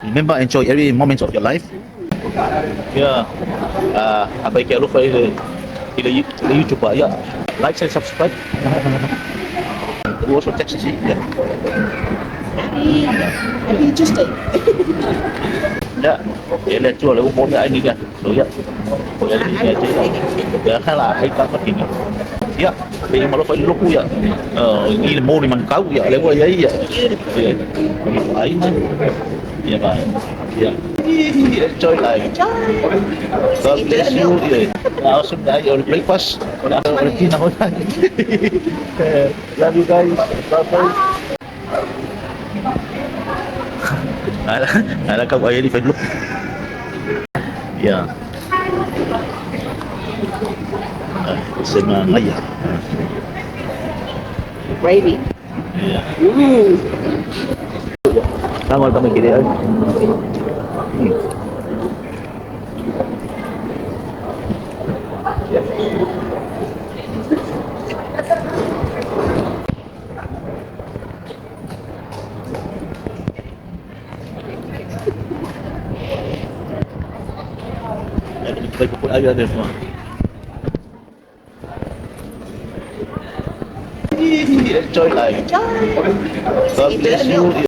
Remember, enjoy every moment of your life. Yeah. Apa yang lupa ila YouTube ya. Like and subscribe. Also text sih. Ya. Happy Tuesday. Ya. Dia lihat jual umurnya ini kan. So ya. Ya dia aja. Ya kalah hay tak pakai ni. Ya. Dia malu pakai lupa ya. Ini mau ni kau ya. Lepas ya iya. Ya. Ai mah. Ya bye. Ya. Enjoy life. God bless you. Yeah. Now sudah your breakfast. Udah tina ho. Love you guys. Bye bye. Ala kau ayah di Facebook. Ya. Senang ayah. Gravy. Ya. Mm. Tama kami kini ay. Kita puput ayah dia semua. Enjoy life. God bless you.